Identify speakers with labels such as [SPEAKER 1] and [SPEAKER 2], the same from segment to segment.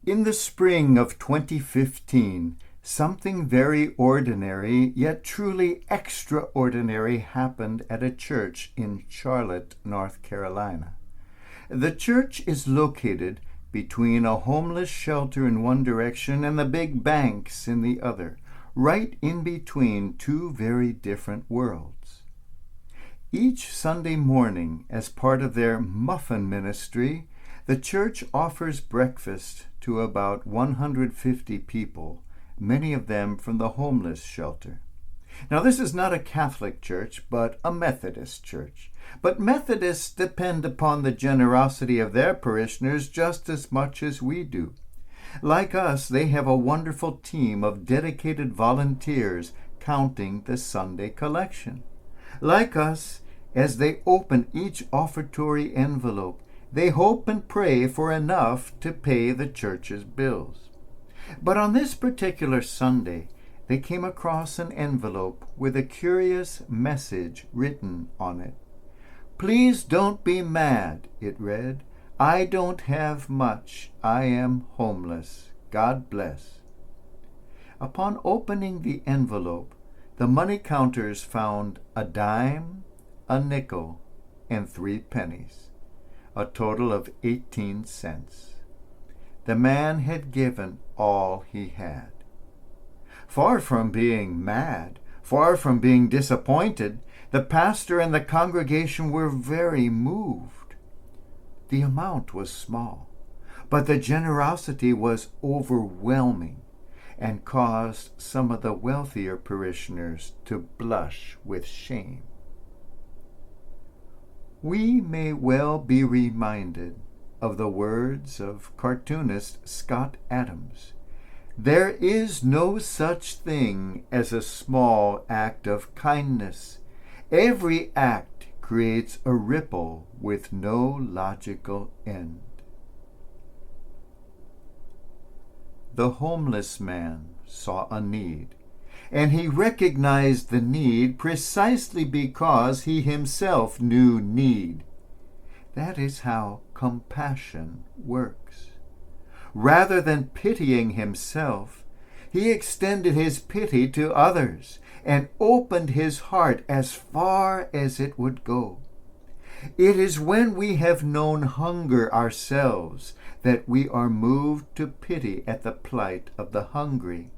[SPEAKER 1] In the spring of 2015, something very ordinary yet truly extraordinary happened at a church in Charlotte, North Carolina. The church is located between a homeless shelter in one direction and the big banks in the other, right in between two very different worlds. Each Sunday morning, as part of their muffin ministry, the church offers breakfast to about 150 people, many of them from the homeless shelter. Now, this is not a Catholic church, but a Methodist church. But Methodists depend upon the generosity of their parishioners just as much as we do. Like us, they have a wonderful team of dedicated volunteers counting the Sunday collection. Like us, as they open each offertory envelope, they hope and pray for enough to pay the church's bills. But on this particular Sunday, they came across an envelope with a curious message written on it. "Please don't be mad," it read. "I don't have much. I am homeless. God bless." Upon opening the envelope, the money counters found a dime, a nickel, and 3 pennies. A total of 18 cents. The man had given all he had. Far from being mad, far from being disappointed, the pastor and the congregation were very moved. The amount was small, but the generosity was overwhelming and caused some of the wealthier parishioners to blush with shame. We may well be reminded of the words of cartoonist Scott Adams. There is no such thing as a small act of kindness. Every act creates a ripple with no logical end. The homeless man saw a need, and he recognized the need precisely because he himself knew need. That is how compassion works. Rather than pitying himself, he extended his pity to others and opened his heart as far as it would go. It is when we have known hunger ourselves that we are moved to pity at the plight of the hungry.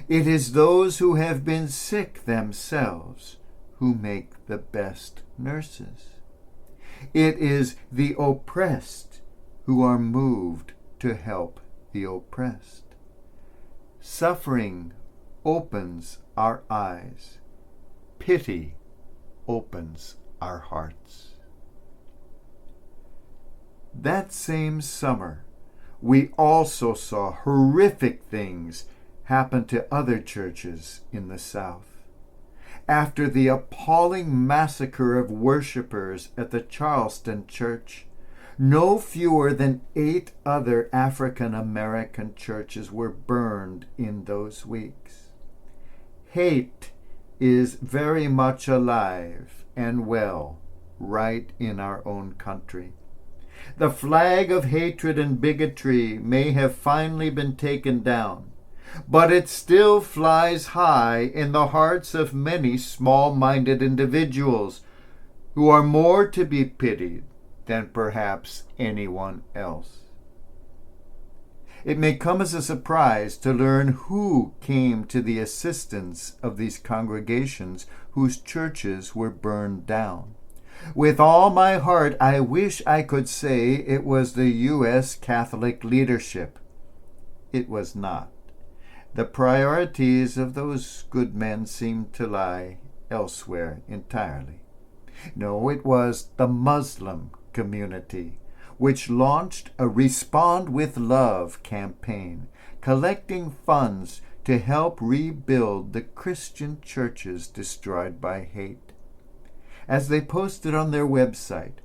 [SPEAKER 1] It is those who have been sick themselves who make the best nurses. It is the oppressed who are moved to help the oppressed. Suffering opens our eyes. Pity opens our hearts. That same summer, we also saw horrific things happen to other churches in the South. After the appalling massacre of worshipers at the Charleston church, no fewer than 8 other African American churches were burned in those weeks. Hate is very much alive and well right in our own country. The flag of hatred and bigotry may have finally been taken down, but it still flies high in the hearts of many small-minded individuals who are more to be pitied than perhaps anyone else. It may come as a surprise to learn who came to the assistance of these congregations whose churches were burned down. With all my heart, I wish I could say it was the U.S. Catholic leadership. It was not. The priorities of those good men seemed to lie elsewhere entirely. No, it was the Muslim community, which launched a Respond with Love campaign, collecting funds to help rebuild the Christian churches destroyed by hate. As they posted on their website,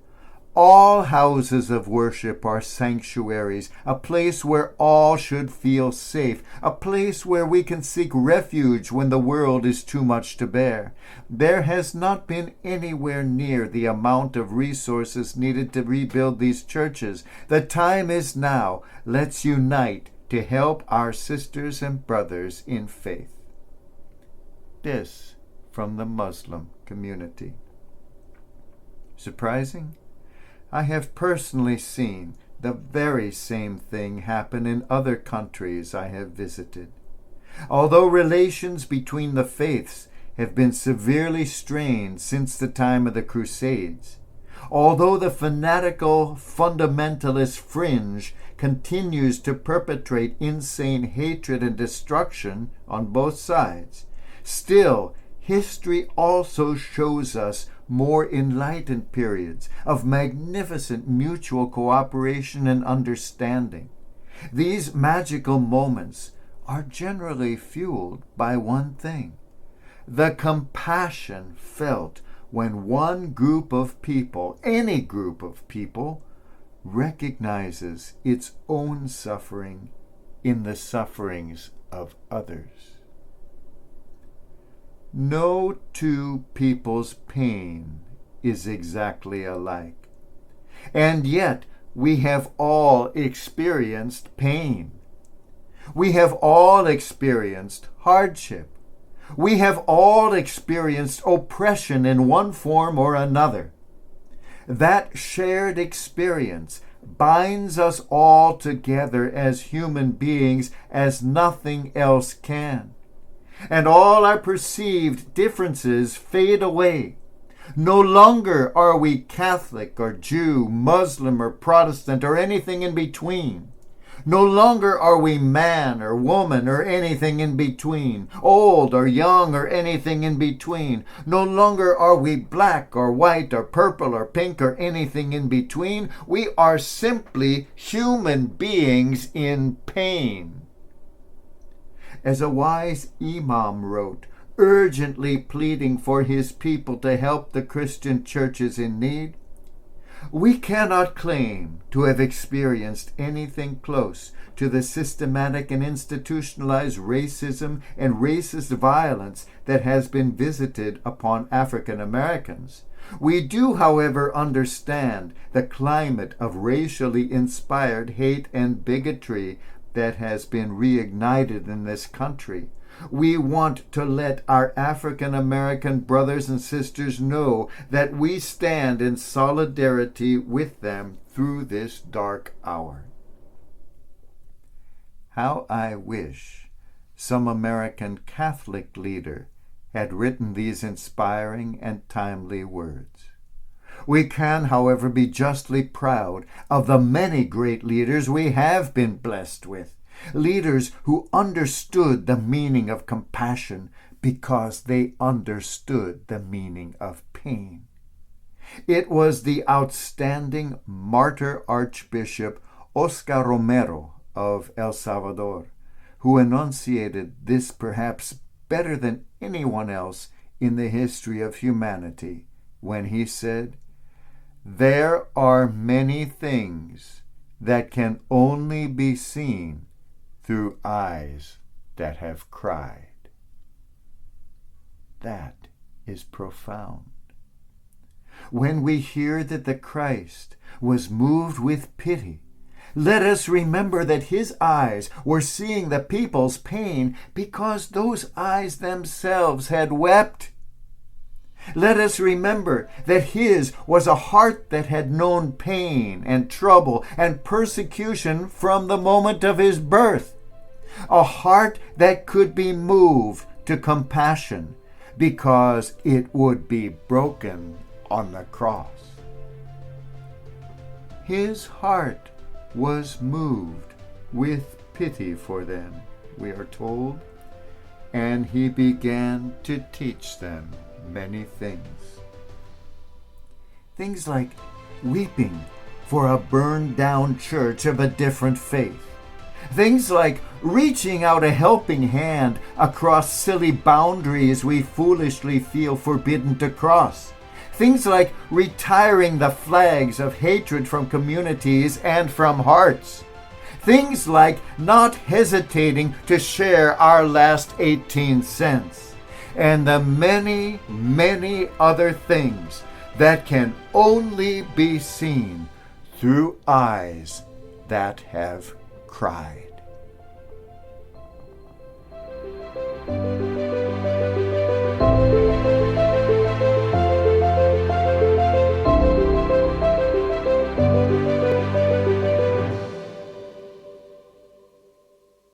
[SPEAKER 1] All houses of worship are sanctuaries, a place where all should feel safe, a place where we can seek refuge when the world is too much to bear. There has not been anywhere near the amount of resources needed to rebuild these churches. The time is now. Let's unite to help our sisters and brothers in faith. This from the Muslim community. Surprising? I have personally seen the very same thing happen in other countries I have visited. Although relations between the faiths have been severely strained since the time of the Crusades, although the fanatical fundamentalist fringe continues to perpetrate insane hatred and destruction on both sides, still, history also shows us more enlightened periods of magnificent mutual cooperation and understanding. These magical moments are generally fueled by one thing: the compassion felt when one group of people, any group of people, recognizes its own suffering in the sufferings of others. No two people's pain is exactly alike, and yet we have all experienced pain. We have all experienced hardship. We have all experienced oppression in one form or another. That shared experience binds us all together as human beings as nothing else can. And all our perceived differences fade away. No longer are we Catholic or Jew, Muslim or Protestant or anything in between. No longer are we man or woman or anything in between, old or young or anything in between. No longer are we black or white or purple or pink or anything in between. We are simply human beings in pain. As a wise imam wrote, urgently pleading for his people to help the Christian churches in need, we cannot claim to have experienced anything close to the systematic and institutionalized racism and racist violence that has been visited upon African Americans. We do, however, understand the climate of racially inspired hate and bigotry that has been reignited in this country. We want to let our African American brothers and sisters know that we stand in solidarity with them through this dark hour. How I wish some American Catholic leader had written these inspiring and timely words. We can, however, be justly proud of the many great leaders we have been blessed with. Leaders who understood the meaning of compassion because they understood the meaning of pain. It was the outstanding martyr Archbishop Oscar Romero of El Salvador who enunciated this perhaps better than anyone else in the history of humanity when he said, "There are many things that can only be seen through eyes that have cried." That is profound. When we hear that the Christ was moved with pity, let us remember that his eyes were seeing the people's pain because those eyes themselves had wept. Let us remember that his was a heart that had known pain and trouble and persecution from the moment of his birth. A heart that could be moved to compassion because it would be broken on the cross. His heart was moved with pity for them, we are told, and he began to teach them many things. Things like weeping for a burned down church of a different faith. Things like reaching out a helping hand across silly boundaries we foolishly feel forbidden to cross. Things like retiring the flags of hatred from communities and from hearts. Things like not hesitating to share our last 18 cents. And the many, many other things that can only be seen through eyes that have cried.